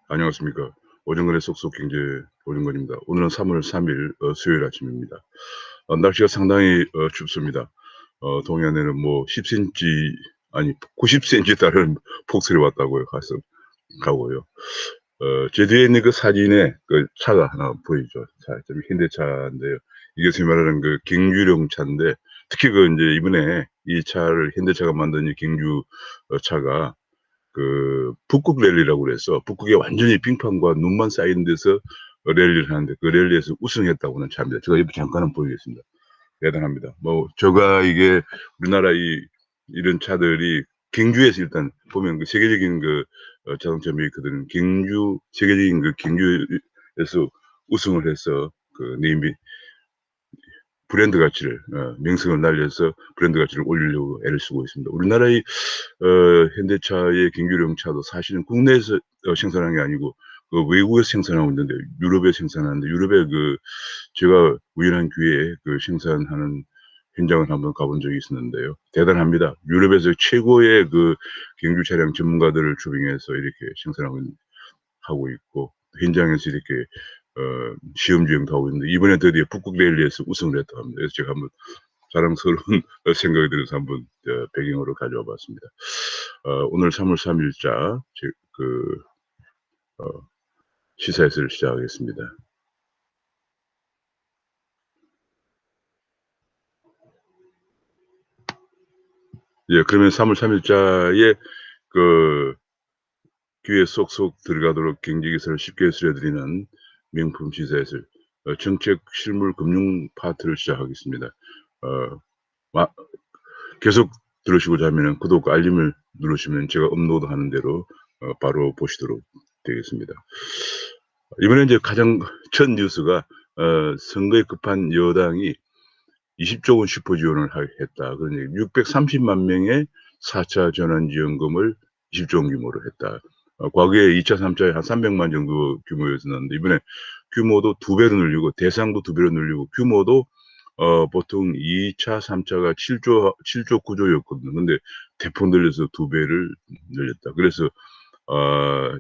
안녕하십니까. 오정근의 쏙쏙 경제 오정근입니다. 오늘은 3월 3일 수요일 아침입니다. 날씨가 상당히 춥습니다. 동해안에는 뭐 10cm 아니 90cm 따른 폭설이 왔다고요. 가고요. 제 뒤에 있는 그 사진에 그 차가 하나 보이죠. 차, 좀 현대차인데요. 이게 소위 말하는 그 경주령 차인데 특히 그 이제 이번에 이 차를 현대차가 만든 이 경주 차가 그 북극 랠리라고 그래서 북극에 완전히 빙판과 눈만 쌓인 데서 랠리를 하는데 그 랠리에서 우승했다고 하는 차입니다. 제가 옆에 잠깐은 보이겠습니다. 대단합니다. 뭐 저가 이게 우리나라 이런 차들이 경주에서 일단 보면 그 세계적인 그 자동차 메이커들은 경주 세계적인 그 경주에서 우승을 해서 그 네임비 브랜드 가치를 명성을 날려서 브랜드 가치를 올리려고 애를 쓰고 있습니다. 우리나라의 현대차의 경주령 차도 사실은 국내에서 생산한 게 아니고 그 외국에서 생산하고 있는데 유럽에 생산하는데 유럽에 그 제가 우연한 기회에 그 생산하는 현장을 한번 가본 적이 있었는데요. 대단합니다. 유럽에서 최고의 그 경주 차량 전문가들을 초빙해서 이렇게 생산하고 하고 있고 현장에서 이렇게 시험 주행도 하고 있는데 이번에 드디어 북극 랠리에서 우승을 했다고 합니다. 그래서 제가 한번 자랑스러운 생각이 들어서 한번 배경으로 가져와 봤습니다. 오늘 3월 3일자 그 어, 시사회를 시작하겠습니다. 예, 그러면 3월 3일자에 그 귀에 쏙쏙 들어가도록 경제 기사를 쉽게 해드리는 명품 시사회를 정책 실물 금융 파트를 시작하겠습니다. 어, 마, 계속 들으시고자 하면 구독과 알림을 누르시면 제가 업로드하는 대로 바로 보시도록 되겠습니다. 이번에 이제 가장 첫 뉴스가 선거에 급한 여당이 20조 원 슈퍼 지원을 했다. 그러니 630만 명의 4차 전환지원금을 20조 원 규모로 했다. 과거에 2차, 3차에 한 300만 정도 규모였었는데 이번에 규모도 2배로 늘리고 대상도 2배로 늘리고 규모도 보통 2차, 3차가 7조 9조였거든요. 근데 대폭 늘려서 2배를 늘렸다. 그래서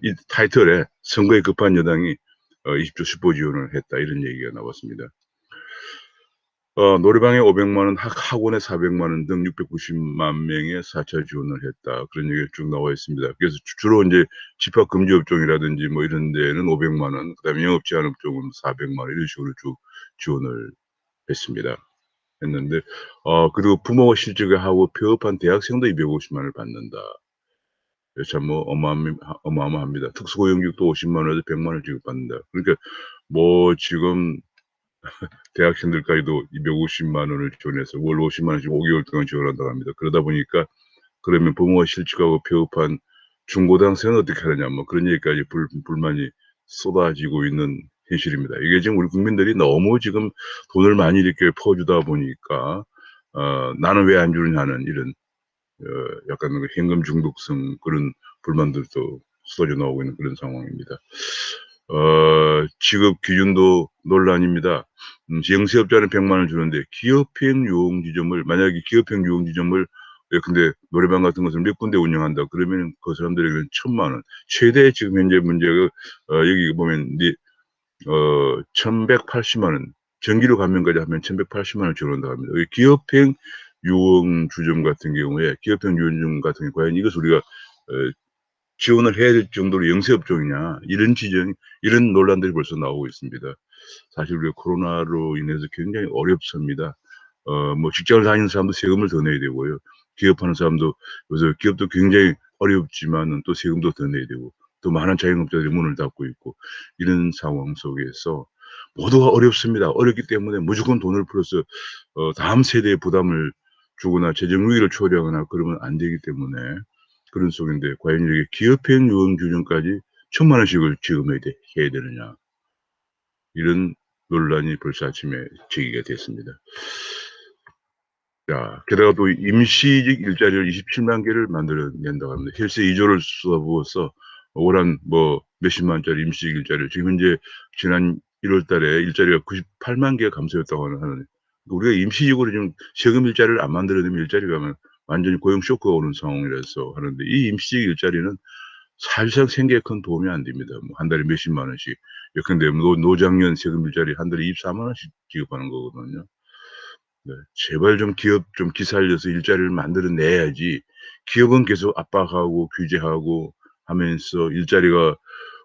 이 타이틀에 선거에 급한 여당이 20조 슈퍼 지원을 했다. 이런 얘기가 나왔습니다. 노래방에 500만 원, 학원에 400만 원 등 690만 명의 4차 지원을 했다. 그런 얘기가 쭉 나와 있습니다. 그래서 주로 이제 집합 금지 업종이라든지 뭐 이런 데는 500만 원, 그다음에 영업 제한 업종은 400만 원 이런 식으로 쭉 지원을 했습니다. 했는데 그리고 부모가 실직을 하고 폐업한 대학생도 250만 원을 받는다. 참 뭐 어마어마합니다. 특수고용직도 50만 원에서 100만 원 지급받는다. 그러니까 뭐 지금 대학생들까지도 250만 원을 지원해서 월 50만 원씩 5개월 동안 지원한다고 합니다. 그러다 보니까 그러면 부모가 실직하고 폐업한 중고등학생은 어떻게 하느냐 뭐 그런 얘기까지 불만이 쏟아지고 있는 현실입니다. 이게 지금 우리 국민들이 너무 지금 돈을 많이 이렇게 퍼주다 보니까 나는 왜 안 주느냐 하는 이런 약간 그 현금 중독성 그런 불만들도 쏟아져 나오고 있는 그런 상황입니다. 지급 기준도 논란입니다. 영세업자는 100만 원 주는데 기업행 유흥지점을 만약에 기업행 유흥지점을 근데 노래방 같은 것을 몇 군데 운영한다 그러면 그 사람들에게는 1,000만 원. 최대 지금 현재 문제가 여기 보면 1,180만 원. 전기료 감면까지 하면 1,180만 원 지원한다고 합니다. 기업행 유흥주점 같은 경우에 기업형 유흥주점 같은 경우에 과연 이것을 우리가 지원을 해야 될 정도로 영세업종이냐 이런 논란들이 벌써 나오고 있습니다. 사실 우리가 코로나로 인해서 굉장히 어렵습니다. 뭐 직장을 다니는 사람도 세금을 더 내야 되고요. 기업하는 사람도 요새 기업도 굉장히 어렵지만은 또 세금도 더 내야 되고 또 많은 자영업자들이 문을 닫고 있고 이런 상황 속에서 모두가 어렵습니다. 어렵기 때문에 무조건 돈을 풀어서 다음 세대에 부담을 주거나 재정 위기를 초래하거나 그러면 안 되기 때문에 그런 속인데 과연 이렇게 기업행 유흥 규정까지 1,000만 원씩을 해야 되느냐 이런 논란이 벌써 아침에 제기가 됐습니다. 자, 게다가 또 임시직 일자리를 27만 개를 만들어낸다고 합니다. 헬스 2조를 쏟아부어서 월 한 뭐 몇십만 원짜리 임시직 일자리를 지금 현재 지난 1월 달에 일자리가 98만 개가 감소했다고 하는 우리가 임시직으로 지금 세금 일자리를 안 만들어내면 일자리가 완전히 고용 쇼크가 오는 상황이라서 하는데 이 임시직 일자리는 사실상 생계에 큰 도움이 안 됩니다. 뭐 한 달에 몇십만 원씩. 예컨대 노장년 세금 일자리 한 달에 24만 원씩 지급하는 거거든요. 네. 제발 좀 기업 좀 기살려서 일자리를 만들어 내야지, 기업은 계속 압박하고 규제하고 하면서 일자리가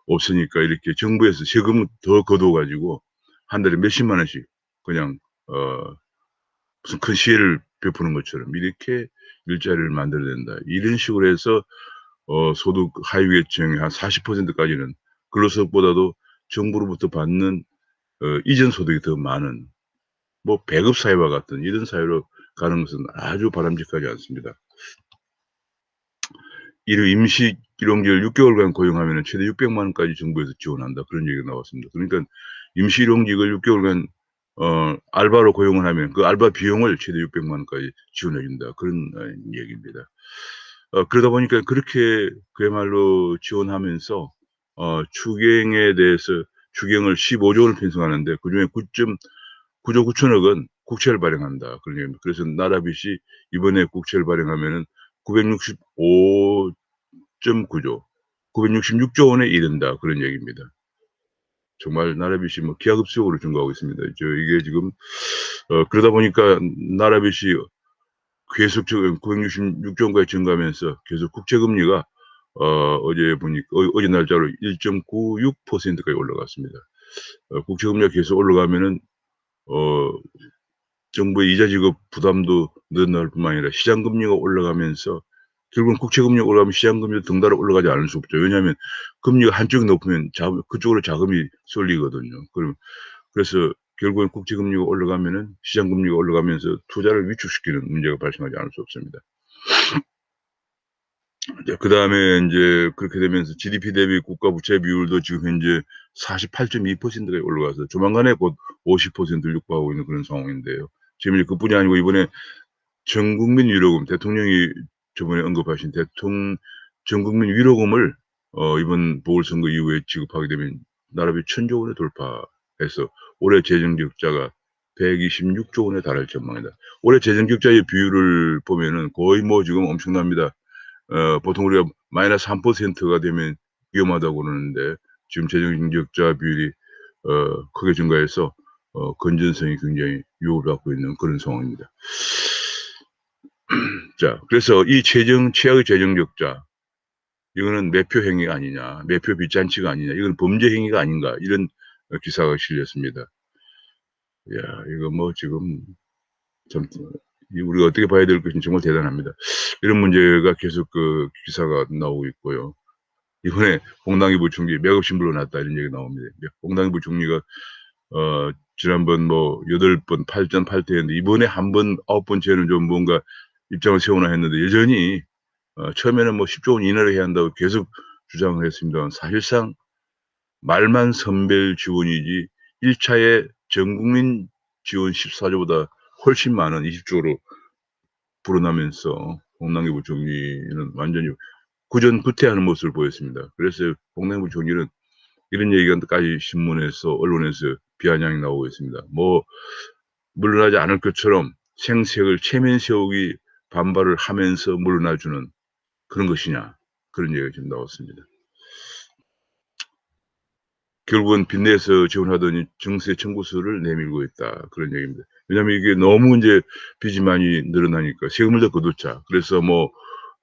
없으니까 이렇게 정부에서 세금을 더 걷어 가지고 한 달에 몇십만 원씩 그냥 어 무슨 큰 시혜를 베푸는 것처럼 이렇게 일자리를 만들어야 된다. 이런 식으로 해서 소득 하위 계층의 한 40% 까지는 근로소득보다도 정부로부터 받는 이전 소득이 더 많은, 뭐 배급 사회와 같은 이런 사회로 가는 것은 아주 바람직하지 않습니다. 이를 임시 일용직을 6개월간 고용하면은 최대 600만 원까지 정부에서 지원한다, 그런 얘기가 나왔습니다. 그러니까 임시 일용직을 6개월간 알바로 고용을 하면 그 알바 비용을 최대 600만 원까지 지원해 준다, 그런 얘기입니다. 그러다 보니까 그렇게 그야말로 지원하면서 추경에 대해서 추경을 15조 원을 편성하는데 그중에 9조 9천억 은 국채를 발행한다, 그런 얘기입니다. 그래서 나라빚이 이번에 국채를 발행하면은 965.9조, 966조 원에 이른다, 그런 얘기입니다. 정말 나라빚이 뭐 기하급수적으로 증가하고 있습니다. 이게 지금 그러다 보니까 나라빚이 계속적으로 966조 원까지 증가하면서 계속 국채 금리가 어제 보니까 어제 날짜로 1.96%까지 올라갔습니다. 국채 금리가 계속 올라가면은 어 정부의 이자 지급 부담도 늘어날 뿐만 아니라 시장 금리가 올라가면서 결국은 국채 금리가 올라가면 시장 금리도 덩달아 올라가지 않을 수 없죠. 왜냐하면 금리가 한쪽이 높으면 그쪽으로 자금이 쏠리거든요. 그래서 결국엔 국채 금리가 올라가면은 시장 금리가 올라가면서 투자를 위축시키는 문제가 발생하지 않을 수 없습니다. 그다음에 인제 그렇게 되면서 GDP 대비 국가 부채 비율도 지금 현재 48.2%까지 올라가서 조만간에 곧 50%를 육박하고 있는 그런 상황인데요. 지금 이제 그뿐이 아니고 이번에 전국민 위로금, 대통령이 저번에 언급하신 전국민 위로금을 이번 보궐선거 이후에 지급하게 되면 나라비 1,000조 원을 돌파해서 올해 재정 적자가 126조 원에 달할 전망이다. 올해 재정 적자의 비율을 보면은 거의 뭐 지금 엄청납니다. 보통 우리가 -3%가 되면 위험하다고 그러는데 지금 재정 적자 비율이 크게 증가해서 건전성이 굉장히 위협을 받고 있는 그런 상황입니다. 자, 그래서 이 최악의 재정 적자, 이거는 매표 행위가 아니냐, 매표 빚잔치가 아니냐, 이건 범죄 행위가 아닌가, 이런 기사가 실렸습니다. 야, 이거 뭐 지금 참 우리가 어떻게 봐야 될 것인지 정말 대단합니다. 이런 문제가 계속 기사가 나오고 있고요. 이번에 홍당기 부총리 매급 신불로 났다, 이런 얘기가 나옵니다. 홍당기 부총리가 지난번 뭐 8번 8전 8퇴였는데 이번에 한 번 9번째는 좀 뭔가 입장을 세우나 했는데 여전히 처음에는 뭐 10조 원 이내로 해야 한다고 계속 주장을 했습니다만 사실상 말만 선별 지원이지 1차에 전국민 지원 14조보다 훨씬 많은 20조로 불어나면서 홍남기 부총리는 완전히 구전구퇴하는 모습을 보였습니다. 그래서 홍남기 부총리는 이런 얘기까지 신문에서 언론에서 비아냥이 나오고 있습니다. 뭐 물러나지 않을 것처럼 생색을 체면 세우기 반발을 하면서 물러나주는 그런 것이냐, 그런 얘기가 지금 나왔습니다. 결국은 빚내서 지원하더니 증세 청구서를 내밀고 있다, 그런 얘기입니다. 왜냐하면 이게 너무 인제 빚이 많이 늘어나니까 세금을 더 거뒀자. 그래서 뭐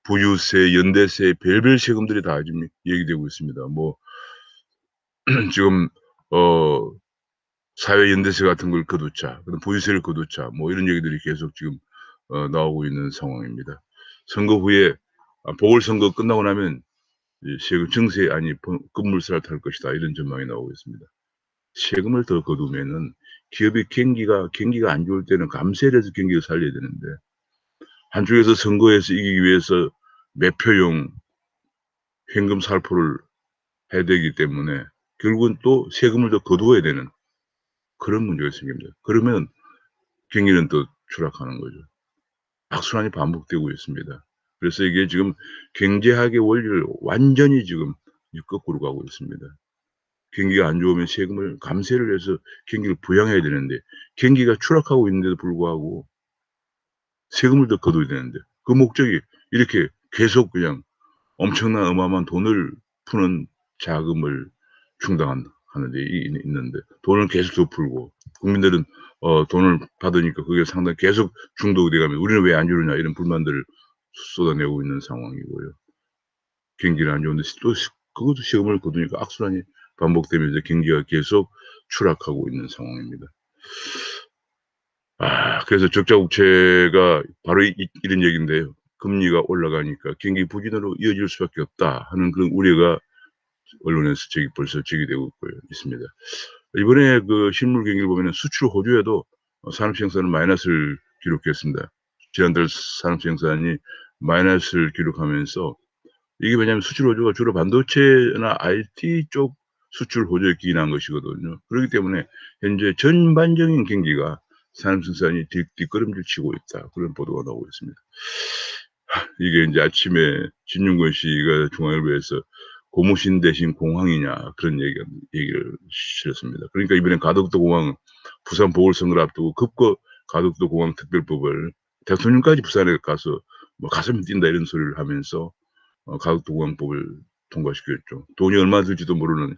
부유세, 연대세, 별별 세금들이 다 지금 얘기되고 있습니다. 뭐 지금 어 사회연대세 같은 걸 거뒀자, 그다음 부유세를 거뒀자, 뭐 이런 얘기들이 계속 지금 나오고 있는 상황입니다. 선거 후에 보궐선거 끝나고 나면 이 세금 증세 아니 급물살을 탈 것이다, 이런 전망이 나오고 있습니다. 세금을 더 거두면은 기업이 경기가 안 좋을 때는 감세를 해서 경기를 살려야 되는데 한쪽에서 선거에서 이기기 위해서 매표용 현금 살포를 해야 되기 때문에 결국은 또 세금을 더 거두어야 되는 그런 문제가 생깁니다. 그러면 경기는 또 추락하는 거죠. 악순환이 반복되고 있습니다. 그래서 이게 지금 경제학의 원리를 완전히 지금 거꾸로 가고 있습니다. 경기가 안 좋으면 세금을 감세를 해서 경기를 부양해야 되는데 경기가 추락하고 있는데도 불구하고 세금을 더 거둬야 되는데 그 목적이 이렇게 계속 그냥 엄청난 어마어마한 돈을 푸는 자금을 충당하는 데 있는데 돈을 계속 더 풀고 국민들은 돈을 받으니까 그게 상당히 계속 중독이 돼 가면 '우리는 왜 안 주느냐.' 이런 불만들을 쏟아내고 있는 상황이고요. 경기는 안 좋은데 또 그것도 시험을 거두니까 악순환이 반복되면서 경기가 계속 추락하고 있는 상황입니다. 그래서 적자 국채가 바로 이런 얘기인데요. 금리가 올라가니까 경기 부진으로 이어질 수밖에 없다 하는 그런 우려가 언론에서 벌써 제기되고 있습니다. 이번에 그 실물 경기를 보면은 수출 호주에도 산업 생산은 마이너스를 기록했습니다. 지난달 산업 생산이 마이너스를 기록하면서 이게 왜냐하면 수출 호주가 주로 반도체나 IT 쪽 수출 호주에 기인한 것이거든요. 그렇기 때문에 현재 전반적인 경기가 산업 생산이 뒷걸음질 치고 있다. 그런 보도가 나오고 있습니다. 이게 인제 아침에 진중권 씨가 중앙일보에서 "고무신 대신 공황이냐." 그런 얘기를 실었습니다. 그러니까 이번에 가덕도 공항 부산 보궐선거를 앞두고 급거 가덕도 공항 특별법을 대통령까지 부산에 가서 뭐 "가슴이 뛴다." 이런 소리를 하면서 가덕도 공항법을 통과시켰죠. 돈이 얼마 들지도 모르는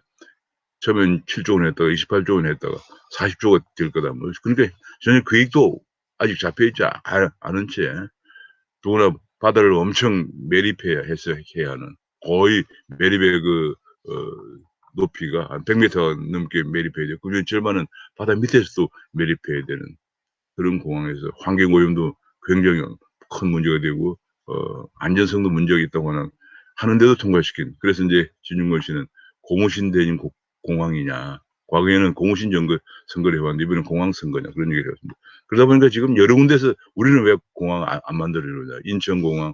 처음엔 7조 원 했다가 28조 원 했다가 40조가 될 거다. 뭐 그러니까 전혀 계획도 아직 잡혀 있지 않은 채 더구나 바다를 엄청 매립해야 해서 해야 하는 거의 매립의 높이가 한 100m 넘게 매립해야 돼요. 그중에 절반은 바다 밑에서도 매립해야 되는 그런 공항에서 환경 오염도 굉장히 큰 문제가 되고 안전성도 문제가 있다고 하는데도 통과시킨 그래서 인제 진중권 씨는 "고무신 대신 공항이냐. 과거에는 고무신 선거를 해 왔는데 이번엔 공항 선거냐." 그런 얘기를 했습니다. 그러다 보니까 지금 여러 군데서 "우리는 왜 공항 안 만들어 주느냐." 인천공항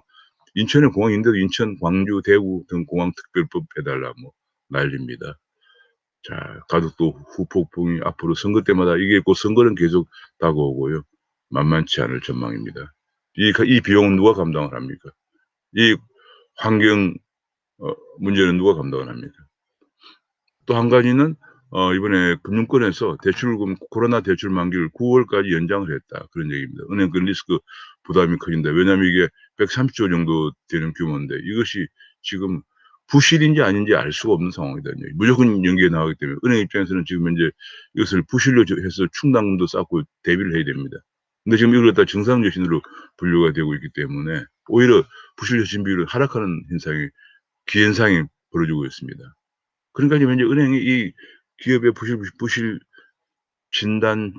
인천에 공항이 있는데도 인천, 광주, 대구 등 공항 특별법 해 달라 뭐 난리입니다. 자 가덕도 후폭풍이 앞으로 선거 때마다 이게 곧 선거는 계속 다가오고요. 만만치 않을 전망입니다. 이 비용은 누가 감당을 합니까? 이 환경 문제는 누가 감당을 합니까? 또 한 가지는 이번에 금융권에서 대출금 코로나 대출 만기를 9 월까지 연장을 했다. 그런 얘기입니다. 은행 그 리스크 부담이 커진다. 왜냐하면 이게 130조 정도 되는 규모인데 이것이 지금 부실인지 아닌지 알 수가 없는 상황이거든요. 무조건 연기에 나가기 때문에 은행 입장에서는 지금 현재 이것을 부실로 해서 충당금도 쌓고 대비를 해야 됩니다. 근데 지금 이걸 갖다 정상적신으로 분류가 되고 있기 때문에 오히려 부실 여신 비율은 하락하는 현상이 기현상이 벌어지고 있습니다. 그러니까 지금 현재 은행이 이 기업의 부실 진단이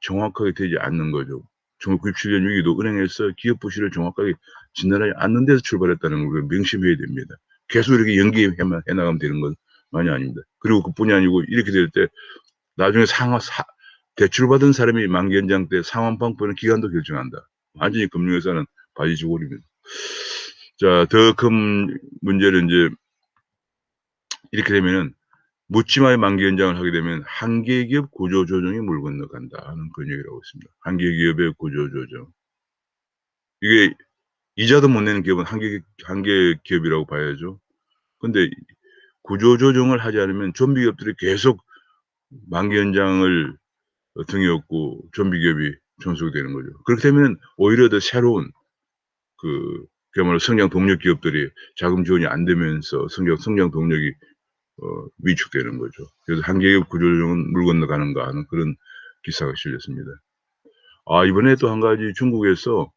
정확하게 되지 않는 거죠. 1997년 위기도 은행에서 기업 부실을 정확하게 진단하지 않는 데서 출발했다는 걸 명심해야 됩니다. 계속 이렇게 연기해만 해 나가면 되는 것만이 아닙니다. 그리고 그뿐이 아니고 이렇게 될 때 나중에 상환 사 대출받은 사람이 만기 연장 때 상환 방법이나 기간도 결정한다. 완전히 금융회사는 바지지골입니다. 자 더 큰 문제는 인제 이렇게 되면은 묻지마의 만기 연장을 하게 되면 한계 기업 구조 조정이 물 건너간다 하는 그런 얘기를 하고 있습니다. 한계 기업의 구조 조정. 이게 이자도 못 내는 기업은 한계 기업이라고 봐야죠. 근데 구조 조정을 하지 않으면 좀비 기업들이 계속 만기 연장을 등에 업고 좀비 기업이 존속되는 거죠. 그렇게 되면 오히려 더 새로운 그 그야말로 성장 동력 기업들이 자금 지원이 안 되면서 성장 동력이 위축되는 거죠. 그래서 한계기업 구조조정은 물 건너가는가 하는 그런 기사가 실렸습니다. 이번에 또 한 가지 중국에서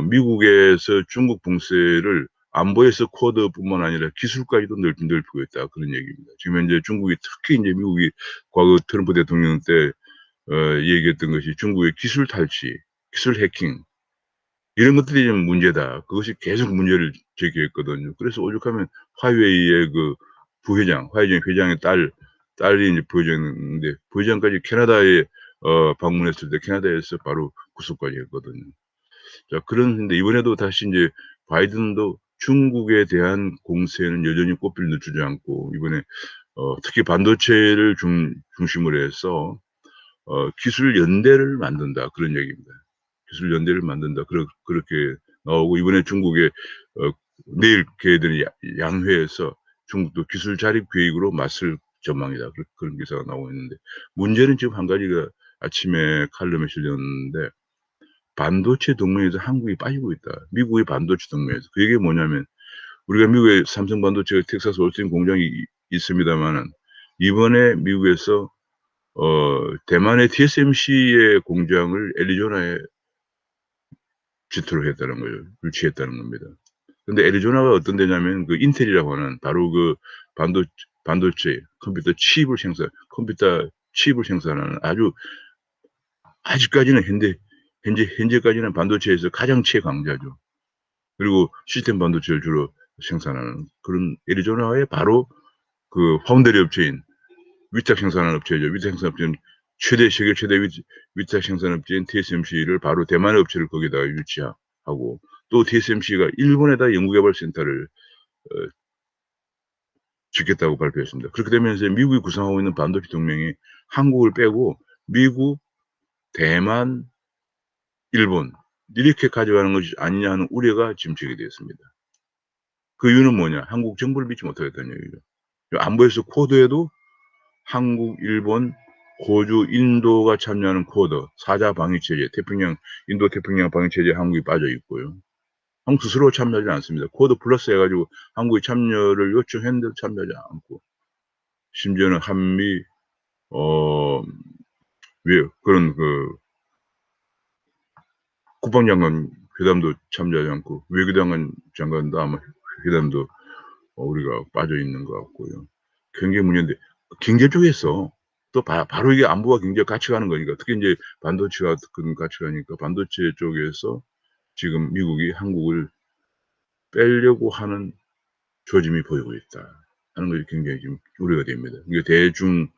미국에서 중국 봉쇄를 안보에서 쿼드뿐만 아니라 기술까지도 넓히고 있다 그런 얘기입니다. 지금 현재 중국이 특히 인제 미국이 과거 트럼프 대통령 때 얘기했던 것이 중국의 기술 탈취, 기술 해킹 이런 것들이 좀 문제다. 그것이 계속 문제를 제기했거든요. 그래서 오죽하면 화웨이의 그 부회장, 화웨이 회장의 딸이 이제 부회장인데 부회장까지 캐나다에 방문했을 때 캐나다에서 바로 구속까지 했거든요. 자 그런데 이번에도 다시 인제 바이든도 중국에 대한 공세는 여전히 꽃비를 늦추지 않고 이번에 특히 반도체를 중심으로 해서 "기술 연대를 만든다." 그런 얘기입니다. 기술 연대를 만든다. 그렇게 나오고 이번에 중국에 어 내일 개회되는 양회에서 중국도 기술 자립 계획으로 맞설 전망이다. 그런 기사가 나오고 있는데 문제는 지금 한 가지가 아침에 칼럼에 실렸는데 반도체 동맹에서 한국이 빠지고 있다. 미국의 반도체 동맹에서. 그 얘기가 뭐냐면 우리가 미국에 삼성 반도체 텍사스 올스틴 공장이 있습니다만은 이번에 미국에서 대만의 TSMC의 공장을 애리조나에 주투를 했다는 거죠. 유치했다는 겁니다. 근데 애리조나가 어떤 데냐면 그 인텔이라고 하는 바로 그 반도체 컴퓨터 칩을 생산하는 아주 아직까지는 현재까지는 반도체에서 가장 최강자죠. 그리고 시스템 반도체를 주로 생산하는 그런 애리조나의 바로 그 파운드리 업체인 위탁 생산하는 업체죠. 위탁 생산 업체는 세계 최대 위탁 생산 업체인 TSMC를 바로 대만의 업체를 거기다가 유치하고 또 TSMC가 일본에다 연구개발센터를 짓겠다고 발표했습니다. 그렇게 되면서 미국이 구성하고 있는 반도체 동맹이 한국을 빼고 미국, 대만, 일본 이렇게 가져가는 것이 아니냐 하는 우려가 지금 제기되었습니다. 그 이유는 뭐냐? 한국 정부를 믿지 못하겠다는 얘기죠. 안보에서 쿼드에도 한국, 일본, 호주, 인도가 참여하는 쿼드 4자 방위체제, 인도 태평양 방위체제에 한국이 빠져 있고요. 한국 스스로 참여하지 않습니다. 쿼드 플러스 해가지고 한국이 참여를 요청했는데도 참여하지 않고 심지어는 한미 그런 그 국방장관 회담도 참여하지 않고 외교장관도 아마 회담도 우리가 빠져 있는 것 같고요. 굉장히 문제인데 경제 쪽에서 또 바로 이게 안보와 경제가 같이 가는 거니까 특히 이제 반도체가 그런 같이 가니까 반도체 쪽에서 지금 미국이 한국을 빼려고 하는 조짐이 보이고 있다 하는 것이 굉장히 지금 우려가 됩니다. 이게 대중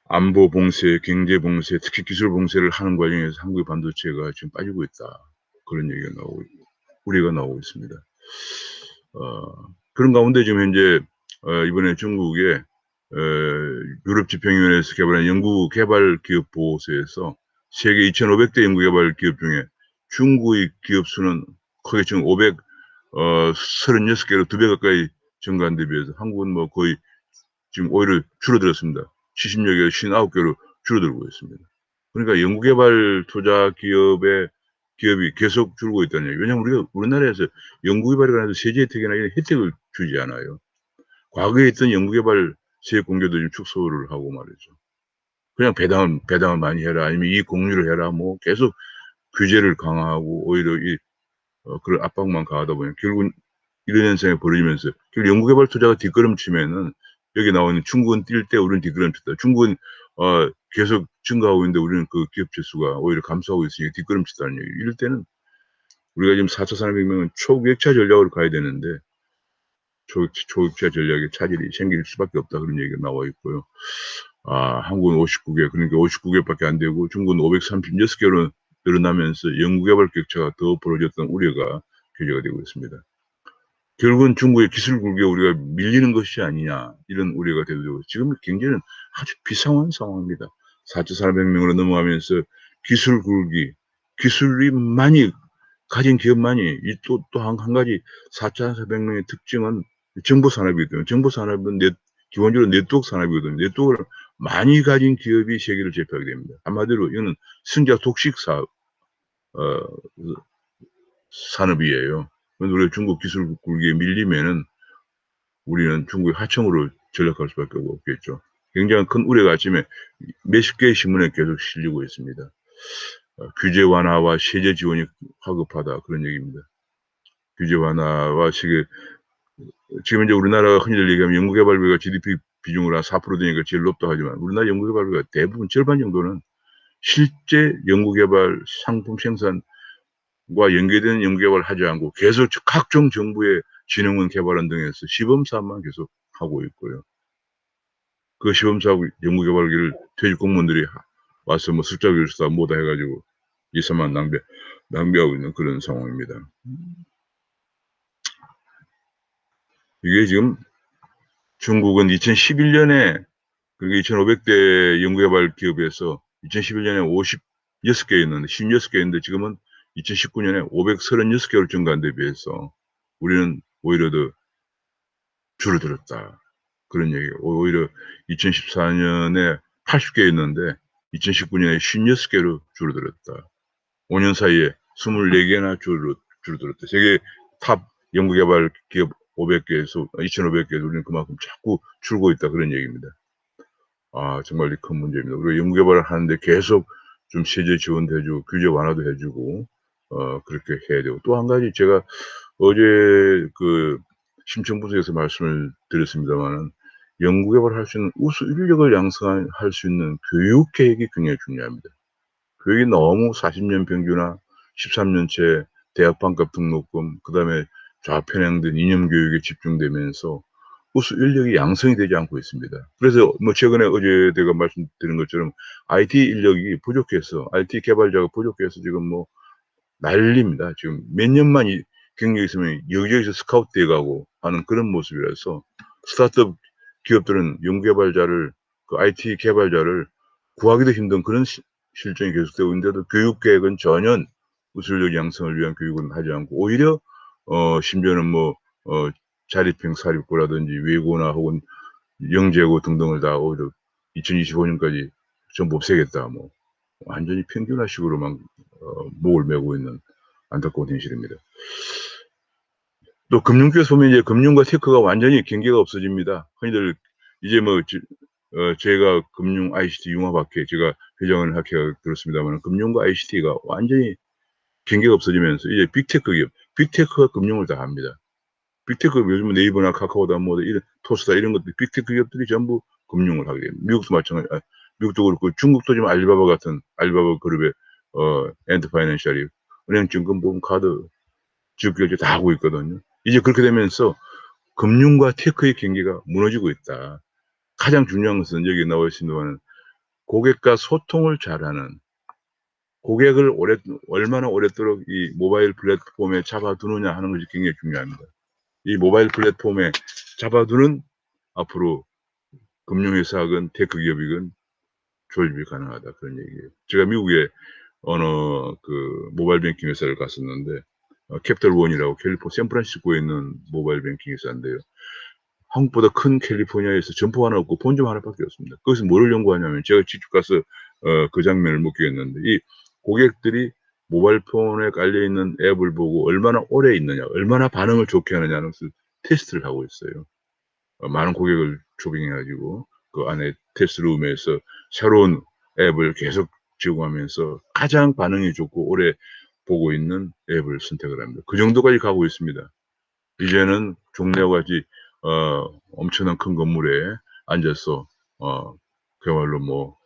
안보 봉쇄, 경제 봉쇄, 특히 기술 봉쇄를 하는 과정에서 한국의 반도체가 지금 빠지고 있다. 그런 얘기가 나오고 우려가 나오고 있습니다. 그런 가운데 지금 현재 이번에 중국의 유럽지평위원회에서 개발한 연구개발 기업 보고서에서 세계 2,500대 연구개발 기업 중에 중국의 기업 수는 거의 지금 536개로 2배 가까이 증가한 데 비해서 한국은 뭐 거의 지금 오히려 줄어들었습니다. 70여 개, 59개로 줄어들고 있습니다. 그러니까 연구개발 투자 기업이 계속 줄고 있다는 얘기예요. 왜냐하면 우리나라에서 연구개발에 관해서 세제 혜택이나 이런 혜택을 주지 않아요. 과거에 있던 연구개발 세액 공개도 좀 축소를 하고 말이죠. 그냥 배당을 많이 해라 아니면 이익 공유를 해라 뭐 계속 규제를 강화하고 오히려 그런 압박만 가하다 보니 결국은 이런 현상이 벌어지면서 결국 연구개발 투자가 뒷걸음치면은 여기 나오는 중국은 뛸 때 우리는 뒷걸음쳤다. 중국은 계속 증가하고 있는데 우리는 그 기업체 수가 오히려 감소하고 있으니까 뒷걸음치다는 얘기. 이럴 때는 우리가 지금 4차 산업혁명은 초격차 전략으로 가야 되는데 초격차 전략에 차질이 생길 수밖에 없다 그런 얘기가 나와 있고요. 한국은 59개 그러니까 59개밖에 안 되고 중국은 536개로 늘어나면서 연구개발 격차가 더 벌어졌던 우려가 표시가 되고 있습니다. 결국은 중국의 기술 굴기에 우리가 밀리는 것이 아니냐 이런 우려가 되고 지금 경제는 아주 비상한 상황입니다. 4차 산업혁명으로 넘어가면서 기술 굴기, 기술이 많이 가진 기업만이 또 한 가지 4차 산업혁명의 특징은 정보 산업이거든요. 정보 산업은 기본적으로 네트워크 산업이거든요. 네트워크를 많이 가진 기업이 세계를 제패하게 됩니다. 한마디로 이거는 승자 독식 산업이에요. 우리가 중국 기술 굴기에 밀리면은 우리는 중국의 하청으로 전락할 수밖에 없겠죠. 굉장히 큰 우려가 아침에 몇십 개의 신문에 계속 실리고 있습니다. 규제 완화와 세제 지원이 화급하다 그런 얘기입니다. 규제 완화와 지금 이제 우리나라가 흔히들 얘기하면 연구개발비가 GDP 비중으로 한 4% 되니까 제일 높다 하지만 우리나라 연구개발비가 대부분 절반 정도는 실제 연구개발 상품 생산과 연계되는 연구개발을 하지 않고 계속 각종 정부의 진흥원 개발원 등에서 시범사업만 계속 하고 있고요. 그 시범사업 연구개발기를 퇴직 공무원들이 와서 뭐 숫자 교수다 뭐다 해가지고 2, 3만 낭비하고 있는 그런 상황입니다. 이게 지금 중국은 2011년에 그게 2,500대 연구개발 기업에서 2011년에 56개 있는데 56개인데 지금은 2019년에 536개로 증가한 데 비해서 우리는 오히려 더 줄어들었다. 그런 얘기예요. 오히려 2014년에 80개였는데 2019년에 56개로 줄어들었다. 5년 사이에 24개나 줄어들었다. 세계 탑 연구개발 기업 500개에서 2,500개에서 우리는 그만큼 자꾸 줄고 있다 그런 얘기입니다. 아 정말 큰 문제입니다. 우리가 연구개발을 하는데 계속 좀 세제 지원도 해 주고 규제 완화도 해 주고 그렇게 해야 되고 또 한 가지 제가 어제 그 심층부서에서 말씀을 드렸습니다마는 연구개발을 할 수 있는 우수 인력을 양성할 수 있는 교육 계획이 굉장히 중요합니다. 교육이 너무 40년 평균화 13년째 대학 반값 등록금 그다음에 좌편향된 이념 교육에 집중되면서 우수 인력이 양성이 되지 않고 있습니다. 그래서 뭐 최근에 어제 제가 말씀드린 것처럼 IT 인력이 부족해서 IT 개발자가 부족해서 지금 뭐 난립니다. 지금 몇 년만 이 경력이 있으면 여기저기서 스카웃돼 가고 하는 그런 모습이라서 스타트업 기업들은 연구개발자를 그 IT 개발자를 구하기도 힘든 그런 실정이 계속되고 있는데도 교육 계획은 전혀 우수인력 양성을 위한 교육은 하지 않고 오히려 심지어는 뭐 자립형 사립고라든지 외고나 혹은 영재고 등등을 다 오히려 2025 년까지 전부 없애겠다 뭐 완전히 평균화식으로만 목을 메고 있는 안타까운 현실입니다. 또 금융계에서 보면 이제 금융과 테크가 완전히 경계가 없어집니다. 흔히들 이제 뭐 제가 금융 ICT 융합학회 제가 회장을 학회가 그렇습니다만 금융과 ICT가 완전히 경계가 없어지면서 이제 빅테크 기업, 빅테크가 금융을 다 합니다. 빅테크 요즘은 네이버나 카카오다 뭐 이런 토스다 이런 것들 빅테크 기업들이 전부 금융을 하게 됩니다. 미국도 마찬가지. 미국도 그렇고 중국도 지금 알리바바 같은 알리바바 그룹의 엔드 파이낸셜이 은행, 증권, 보험, 카드, 지급결제 다 하고 있거든요. 이제 그렇게 되면서 금융과 테크의 경계가 무너지고 있다. 가장 중요한 것은 여기 나와 있습니다만 고객과 소통을 잘하는 고객을 얼마나 오랫도록 이 모바일 플랫폼에 잡아두느냐 하는 것이 굉장히 중요합니다. 이 모바일 플랫폼에 잡아두는 앞으로 금융회사건 테크 기업이건 조립이 가능하다 그런 얘기예요. 제가 미국에 어느 그 모바일 뱅킹 회사를 갔었는데 캐피털 원이라고 샌프란시스코에 있는 모바일 뱅킹 회사인데요. 한국보다 큰 캘리포니아에서 점포 하나 없고 본점 하나밖에 없습니다. 거기서 뭐를 연구하냐면 제가 직접 가서 그 장면을 목격했는데 이 고객들이 모바일 폰에 깔려 있는 앱을 보고 얼마나 오래 있느냐, 얼마나 반응을 좋게 하느냐는 것을 테스트를 하고 있어요. 많은 고객을 초빙해 가지고 그 안에 테스트룸에서 새로운 앱을 계속 제공하면서 가장 반응이 좋고 오래 보고 있는 앱을 선택을 합니다. 그 정도까지 가고 있습니다. 이제는 종래와 같이 엄청난 큰 건물에 앉아서 그야말로 뭐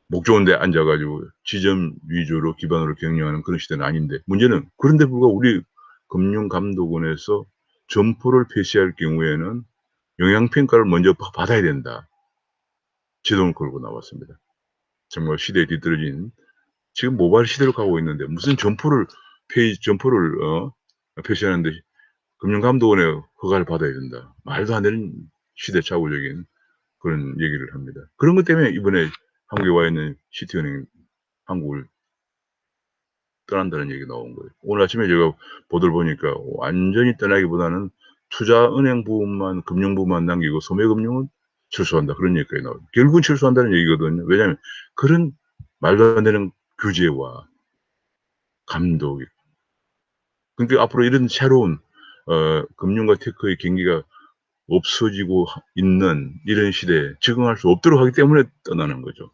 목 좋은 데 앉아 가지고 지점 위주로 기반으로 경영하는 그런 시대는 아닌데 문제는 그런데 불구하고 우리 금융감독원에서 점포를 폐쇄할 경우에는 영향평가를 먼저 받아야 된다. 제동을 걸고 나왔습니다. 정말 시대에 뒤떨어진 지금 모바일 시대로 가고 있는데 무슨 점포를 폐쇄하는데 금융감독원의 허가를 받아야 된다. 말도 안 되는 시대착오적인 그런 얘기를 합니다. 그런 것 때문에 이번에 한국에 와 있는 시티은행이 한국을 떠난다는 얘기가 나온 거예요. 오늘 아침에 제가 보도를 보니까 완전히 떠나기보다는 투자은행 부분만 금융 부분만 남기고 소매금융은 철수한다 그런 얘기까지 나와요. 결국은 철수한다는 얘기거든요. 왜냐하면 그런 말도 안 되는 규제와 감독이 그러니까 앞으로 이런 새로운 금융과 테크의 경기가 없어지고 있는 이런 시대에 적응할 수 없도록 하기 때문에 떠나는 거죠.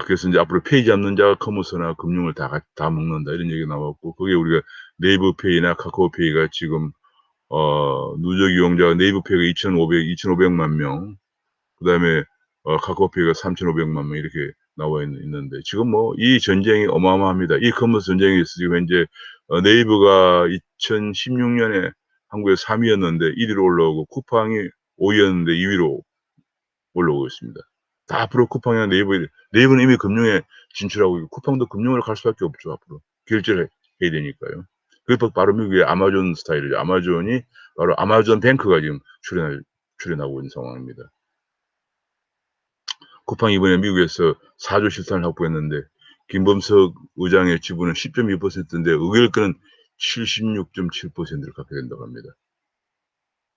그래서 인제 앞으로 페이 잡는 자가 커머스나 금융을 다 먹는다 이런 얘기가 나왔고 그게 우리가 네이버 페이나 카카오 페이가 지금 누적 이용자가 네이버 페이가 2,500만 명 그다음에 카카오 페이가 3,500만 명 이렇게 나와 있는데 지금 뭐 이 전쟁이 어마어마합니다. 이 커머스 전쟁이 있어 지금 현재 네이버가 2016 년에 한국에서 3 위였는데 1 위로 올라오고 쿠팡이 5 위였는데 2 위로 올라오고 있습니다. 다 앞으로 쿠팡이나 네이버는 이미 금융에 진출하고 있고 쿠팡도 금융으로 갈 수밖에 없죠 앞으로. 결제를 해야 되니까요. 그게 바로 미국의 아마존 스타일이죠. 아마존이 바로 아마존 뱅크가 지금 출연하고 있는 상황입니다. 쿠팡이 이번에 미국에서 4조 실탄을 확보했는데 김범석 의장의 지분은 10.2%인데 의결권은 76.7%를 갖게 된다고 합니다.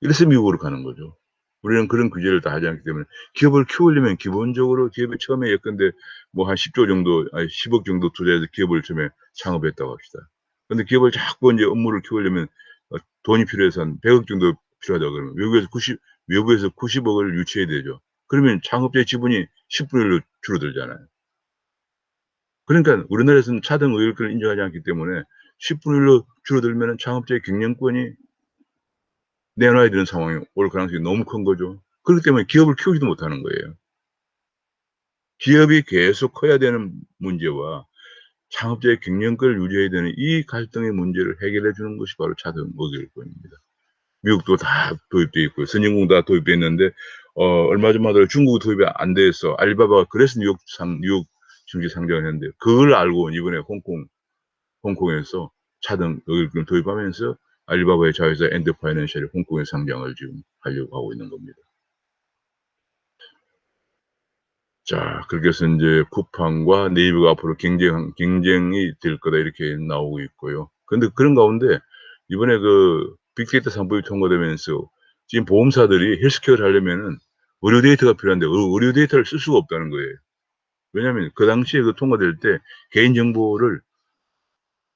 이래서 미국으로 가는 거죠. 우리는 그런 규제를 다 하지 않기 때문에 기업을 키우려면 기본적으로 기업이 처음에 예컨대 뭐 한 10조 정도 아니 10억 정도 투자해서 기업을 처음에 창업했다고 합시다. 근데 기업을 자꾸 인제 업무를 키우려면 돈이 필요해서 한 100억 정도 필요하다 그러면 외부에서 90억을 유치해야 되죠. 그러면 창업자의 지분이 10분의 1로 줄어들잖아요. 그러니까 우리나라에서는 차등 의결권을 인정하지 않기 때문에 10분의 1로 줄어들면은 창업자의 경영권이 내놔야 되는 상황이 올 가능성이 너무 큰 거죠. 그렇기 때문에 기업을 키우지도 못하는 거예요. 기업이 계속 커야 되는 문제와 창업자의 경영권을 유지해야 되는 이 갈등의 문제를 해결해 주는 것이 바로 차등 의결권입니다. 미국도 다 도입돼 있고요. 선진국도 다 도입돼 있는데 얼마 전만 하더라도 중국이 도입이 안 돼서 알리바바가 그래서 뉴욕 증시 상장을 했는데 그걸 알고 이번에 홍콩에서 차등 의결권을 도입하면서 알리바바의 자회사 앤드 파이낸셜이 홍콩에 상장을 지금 하려고 하고 있는 겁니다. 자 그렇게 해서 인제 쿠팡과 네이버가 앞으로 경쟁이 될 거다 이렇게 나오고 있고요. 근데 그런 가운데 이번에 그 빅데이터 3법이 통과되면서 지금 보험사들이 헬스케어를 하려면은 의료 데이터가 필요한데 의료 데이터를 쓸 수가 없다는 거예요. 왜냐하면 그 당시에 그 통과될 때 개인 정보를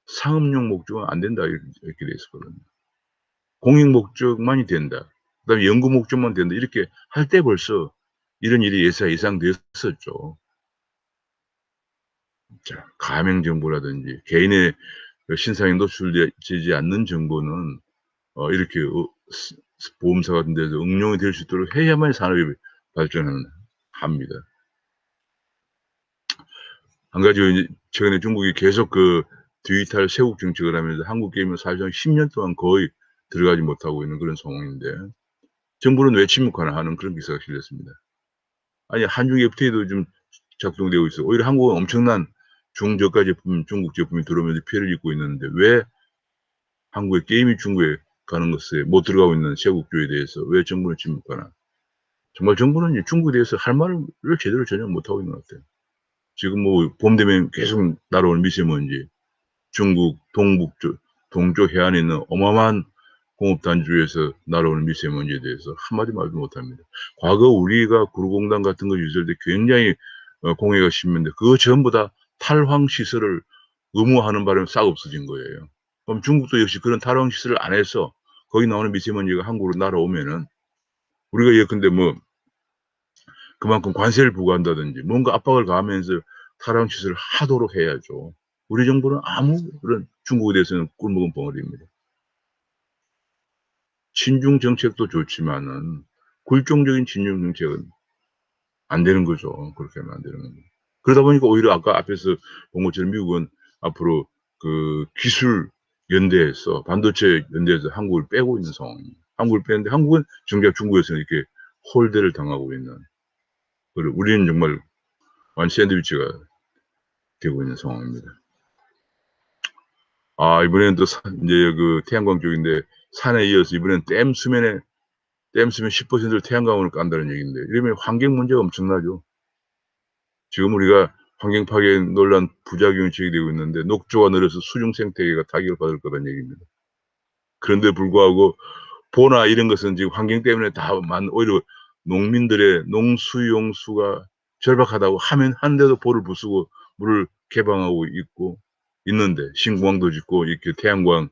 상업용 목적은 안 된다 이렇게 돼 있었거든요. 공익 목적만이 된다. 그다음에 연구 목적만 된다. 이렇게 할 때 벌써 이런 일이 예상됐었죠. 자 가명 정보라든지 개인의 그 신상이 노출되지 않는 정보는 이렇게 보험사 같은 데서 응용이 될 수 있도록 해야만 산업이 발전을 합니다. 한 가지 이제 최근에 중국이 계속 그 디지털 쇄국 정책을 하면서 한국 게임을 사실상 10년 동안 거의 들어가지 못하고 있는 그런 상황인데 정부는 왜 침묵하나 하는 그런 기사가 실렸습니다. 아니 한중 FTA도 좀 작동되고 있어. 오히려 한국은 엄청난 중저가 제품 중국 제품이 들어오면서 피해를 입고 있는데 왜 한국의 게임이 중국에 가는 것에 못 들어가고 있는 쇄국주의에 대해서 왜 정부는 침묵하나. 정말 정부는 이 중국에 대해서 할 말을 제대로 전혀 못하고 있는 것 같아요. 지금 뭐 봄 되면 계속 날아오는 미세먼지, 중국 동쪽 해안에 있는 어마어마한 공업 단지에서 날아오는 미세먼지에 대해서 한마디 말도 못합니다. 과거 우리가 구로공단 같은 거 유설때 굉장히 공해가 심했는데 그거 전부 다 탈황 시설을 의무화하는 바람에 싹 없어진 거예요. 그럼 중국도 역시 그런 탈황 시설을 안 해서 거기 나오는 미세먼지가 한국으로 날아오면은 우리가 예컨대 뭐 그만큼 관세를 부과한다든지 뭔가 압박을 가하면서 탈황 시설을 하도록 해야죠. 우리 정부는 아무런 중국에 대해서는 꿀먹은 벙어리입니다. 친중 정책도 좋지만은 굴종적인 친중 정책은 안 되는 거죠. 그렇게 하면 안 되는 겁니다. 그러다 보니까 오히려 아까 앞에서 본 것처럼 미국은 앞으로 그 기술 연대에서 반도체 연대에서 한국을 빼고 있는 상황입니다. 한국을 빼는데 한국은 정작 중국에서 이렇게 홀대를 당하고 있는 그리고 우리는 정말 완 샌드위치가 되고 있는 상황입니다. 아 이번에는 또 인제 그 태양광 쪽인데 산에 이어서 이번엔 댐 수면 10%를 태양광으로 깐다는 얘기인데 이러면 환경 문제가 엄청나죠. 지금 우리가 환경 파괴 논란 부작용이 제기되고 있는데 녹조가 늘어서 수중 생태계가 타격을 받을 거라는 얘기입니다. 그런데 불구하고 보나 이런 것은 지금 환경 때문에 다 오히려 농민들의 농수용수가 절박하다고 하는데도 볼을 부수고 물을 개방하고 있는데 신공항도 짓고 이렇게 태양광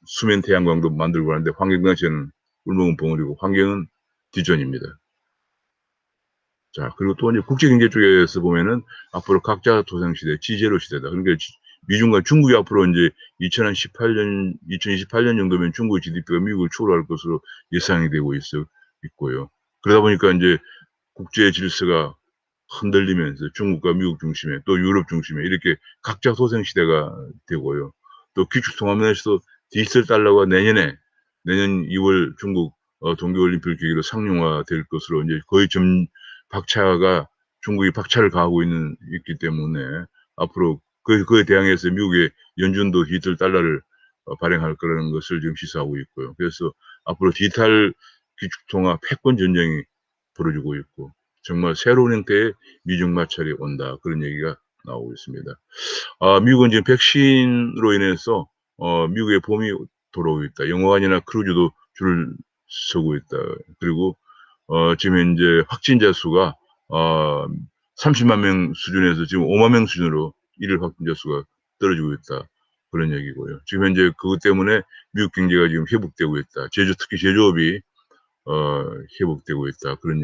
수면 태양광도 만들고 하는데 환경 단체는 꿀먹은 벙어리고 환경은 뒷전입니다. 자 그리고 또 이제 국제 경제 쪽에서 보면은 앞으로 각자 도생 시대, 지제로 시대다. 그러니까 미중과 중국이 앞으로 인제 2028년 정도면 중국의 GDP가 미국을 초월할 것으로 예상이 되고 있고요. 그러다 보니까 인제 국제 질서가 흔들리면서 중국과 미국 중심에 또 유럽 중심에 이렇게 각자 소생 시대가 되고요. 또 기축통화면에서도 디지털 달러가 내년 2월 중국 동계올림픽을 계기로 상용화될 것으로 인제 거의 박차가 중국이 박차를 가하고 있기 때문에 앞으로 그에 대항해서 미국의 연준도 디지털 달러를 발행할 거라는 것을 지금 시사하고 있고요. 그래서 앞으로 디지털 기축통화 패권 전쟁이 벌어지고 있고 정말 새로운 형태의 미중 마찰이 온다 그런 얘기가 나오고 있습니다. 미국은 지금 백신으로 인해서 미국의 봄이 돌아오고 있다. 영화관이나 크루즈도 줄을 서고 있다. 그리고 지금 현재 확진자 수가 어 3 0만 명 수준에서 지금 5만 명 수준으로 일일 확진자 수가 떨어지고 있다. 그런 얘기고요. 지금 현재 그것 때문에 미국 경제가 지금 회복되고 있다. 특히 제조업이 회복되고 있다. 그런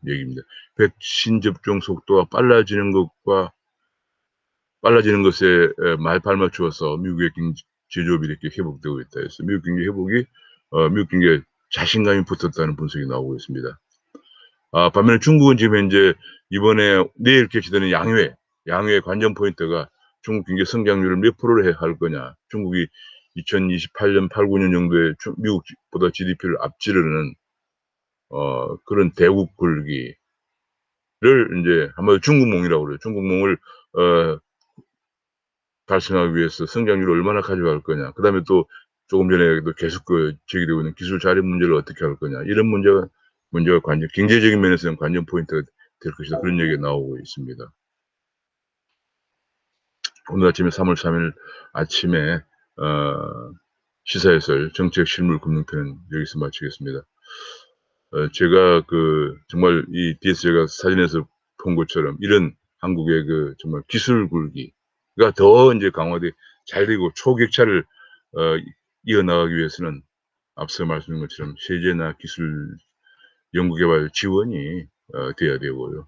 얘기입니다. 백신 접종 속도가 빨라지는 것에 발맞추어서 미국의 제조업이 이렇게 회복되고 있다 해서 미국 경제 회복이 미국 경제에 자신감이 붙었다는 분석이 나오고 있습니다. 반면에 중국은 지금 현재 이번에 내일 개시되는 양회 관전 포인트가 중국 경제 성장률을 몇 프로를 할 거냐. 중국이 2028년 8-9년 정도에 미국보다 GDP를 앞지르는 그런 대국 굴기를 인제 한마디로 중국몽이라고 그래요. 중국몽을 달성하기 위해서 성장률을 얼마나 가져갈 거냐. 그다음에 또 조금 전에도 계속 제기되고 있는 기술 자립 문제를 어떻게 할 거냐. 이런 문제가 경제적인 면에서는 관전 포인트가 될 것이다. 그런 얘기가 나오고 있습니다. 오늘 아침에 3월 3일 아침에 시사해설 정책 실물 금융편은 여기서 마치겠습니다. 제가 정말 뒤에서 제가 사진에서 본 것처럼 이런 한국의 정말 기술 굴기가 더 인제 잘 되고 초격차를 이어나가기 위해서는 앞서 말씀드린 것처럼 세제나 기술 연구개발 지원이 돼야 되고요.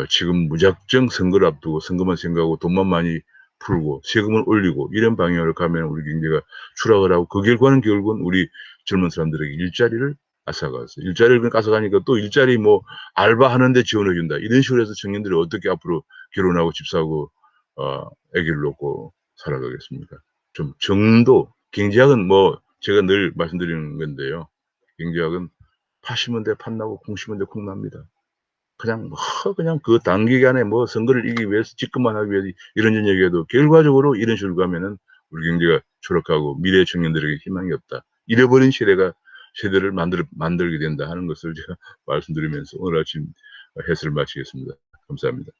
지금 무작정 선거를 앞두고 선거만 생각하고 돈만 많이 풀고 세금을 올리고 이런 방향으로 가면 우리 경제가 추락을 하고 그 결과는 결국은 우리 젊은 사람들에게 일자리를 앗아가서 일자리를 앗아가니까 또 일자리 알바하는 데 지원해 준다. 이런 식으로 해서 청년들이 어떻게 앞으로 결혼하고 집 사고 아기를 놓고 살아가겠습니까? 좀 정도 경제학은 제가 늘 말씀드리는 건데요. 경제학은 파 심은 데 팥나고 콩 심은 데 콩납니다. 그냥 그 단기간에 선거를 이기기 위해서 집권만 하기 위해서 이런저런 얘기해도 결과적으로 이런 식으로 가면은 우리 경제가 추락하고 미래 청년들에게 희망이 없다. 잃어버린 세대를 만들게 된다 하는 것을 제가 말씀드리면서 오늘 아침 해설을 마치겠습니다. 감사합니다.